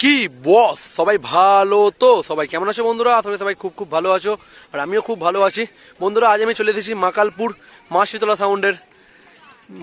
কি বস, সবাই ভালো তো? সবাই কেমন আছো বন্ধুরা? আসলে সবাই খুব খুব ভালো আছো, আর আমিও খুব ভালো আছি বন্ধুরা। আজ আমি চলে এসেছি মাকালপুর মা শীতলা সাউন্ডের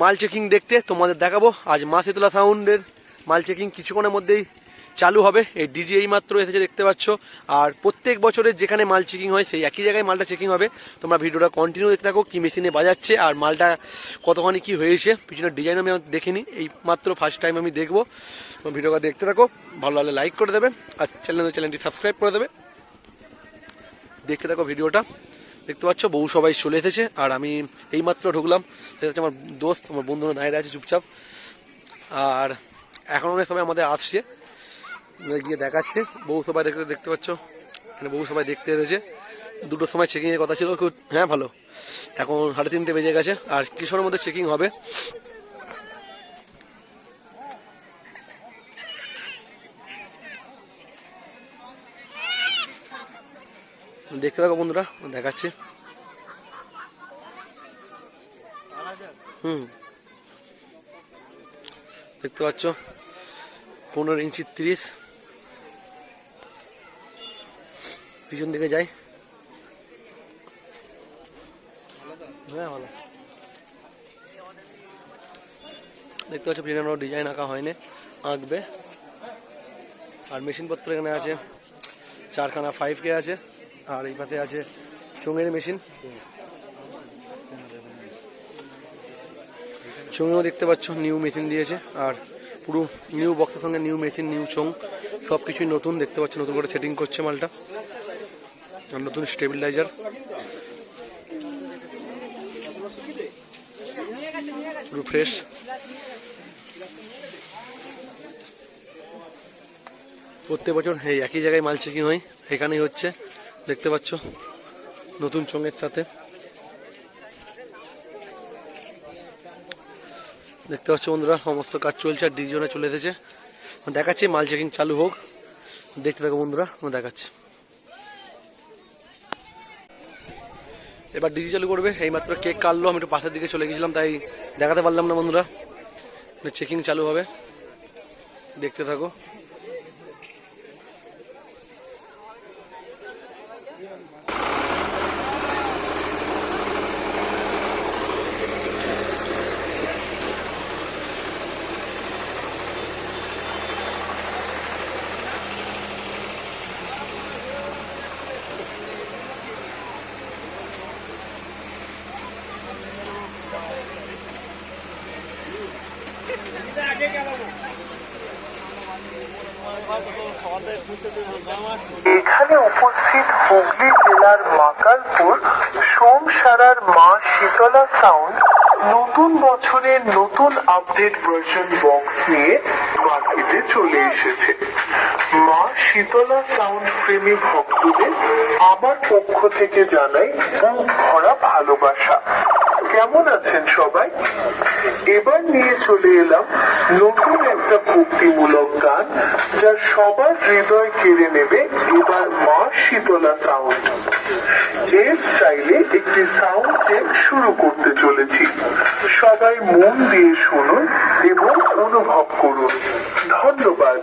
মাল চেকিং দেখতে। তোমাদের দেখাবো আজ মা শীতলা সাউন্ডের মাল চেকিং কিছুক্ষণের মধ্যেই চালু হবে। এই ডিজি এইমাত্র এসেছে দেখতে পাচ্ছ। আর প্রত্যেক বছরের যেখানে মাল চেকিং হয় সেই একই জায়গায় মালটা চেকিং হবে। তোমরা ভিডিওটা কন্টিনিউ দেখতে থাকো, কি মেশিনে বাজাচ্ছে আর মালটা কতখানি কি হয়েছে। পিছনের ডিজাইন আমি দেখিনি, এই মাত্র ফার্স্ট টাইম আমি দেখবো। তোমার ভিডিওটা দেখতে থাকো, ভালো লাগলে লাইক করে দেবে আর চ্যানেলটি সাবস্ক্রাইব করে দেবে। দেখতে থাকো ভিডিওটা। দেখতে পাচ্ছ বউ সবাই চলে এসেছে আর আমি এইমাত্র ঢুকলাম। দেখতে আমার দোস্ত, আমার বন্ধুরা দাঁড়িয়ে আছে চুপচাপ। আর এখন অনেক সবাই আমাদের আসছে, গিয়ে দেখাচ্ছে। বউ সবাই দেখতে পাচ্ছ, এখানে বউ সবাই দেখতে এসেছে। 2টোর সময় চেকিংয়ের কথা ছিল, খুব হ্যাঁ ভালো। এখন 3:30 বেজে গেছে আর কিছুক্ষণের মধ্যে চেকিং হবে। দেখতে থাকো বন্ধুরা, দেখাচ্ছি। দেখতে পাচ্ছ 15 ইঞ্চি 30। পিছন দিকে যাই, হ্যাঁ ভালো। দেখতে পাচ্ছ পিছনে ডিজাইন আঁকা হয়নি, আঁকবে। আর মেশিনপত্র এখানে আছে 4খানা 5K আছে, আর এই পাশে আছে চোঙের মেশিন। চোঙেও দেখতে পাচ্ছ নিউ মেশিন দিয়েছে, আর পুরো নিউ বক্সের সঙ্গে নিউ মেশিন, নিউ চোঙ, সব কিছুই নতুন। দেখতে পাচ্ছ নতুন করে সেটিং করছে মালটা, আর নতুন স্টেবিলাইজার। পুরো ফ্রেশ। প্রত্যেক বছর এই একই জায়গায় মাল চেকিং হয়, এখানেই হচ্ছে। দেখতে পাচ্ছ নতুন চোঙের সাথে। দেখতে পাচ্ছ বন্ধুরা সমস্ত কাজ চলছে আর ডিজনে চলে এসেছে। দেখাচ্ছি মাল চেকিং চালু হোক, দেখতে থাকো বন্ধুরা, দেখাচ্ছি। এবার ডিজি চালু করবে। এইমাত্র কেক কাটলো, আমি একটু পাশের দিকে চলে গেছিলাম তাই দেখাতে পারলাম না বন্ধুরা। চেকিং চালু হবে, দেখতে থাকো। এখানে উপস্থিত হুগলি জেলার মাকালপুর সোমসারার মা শীতলা সাউন্ড নতুন বছরের নতুন আপডেট ভার্সন বক্স নিয়ে মার্কেটে চলে এসেছে। মা শীতলা সাউন্ড প্রেমী ভক্তদের আমার পক্ষ থেকে জানাই বুক ভরা ভালোবাসা। কেমন আছেন সবাই? এবার নিয়ে চলে এলাম নতুন একটা ভক্তিমূলক গান, যা সবার হৃদয় কেড়ে নেবে। এবার মা শীতলা সাউন্ড এর স্টাইলে একটি সাউন্ড চেক শুরু করতে চলেছি। সবাই মন দিয়ে শুনুন এবং অনুভব করুন। ধন্যবাদ।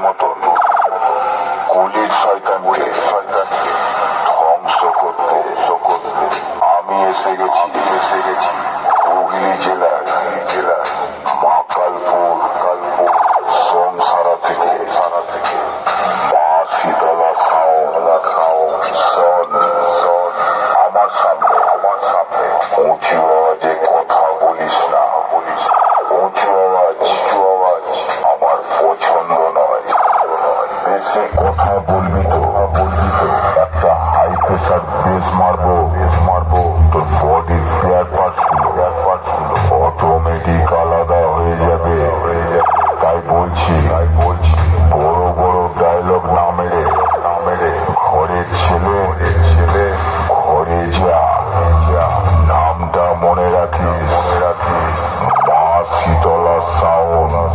মতন কলির শয়তানকে ধ্বংস করতে আমি এসে গেছি হুগলি জেলার মাকালপুর সোমসারা থেকে মা শীতলা সাউন্ড আমার সামনে উঁচু আওয়াজে কথা বলিস না উঁচু আওয়াজ আমার পছন্দ নয় বেশি কথা বলবি তো একটা হাই প্রেসার বেস মারবো তোর বডির ফেয়ার পার্টস গুলো অটোমেটিক আলাদা হয়ে যাবে তাই বলছি বড় বড় ডায়লগ না মেরে ঘরের ছেলে ঘরে যা নামটা মনে রাখিস মা শীতলা সাউন্ড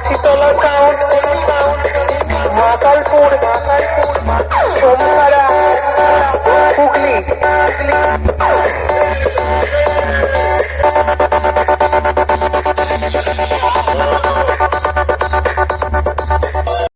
শীতলা সাউন্ড, মাকালপুর, সোমসারা, হুগলি।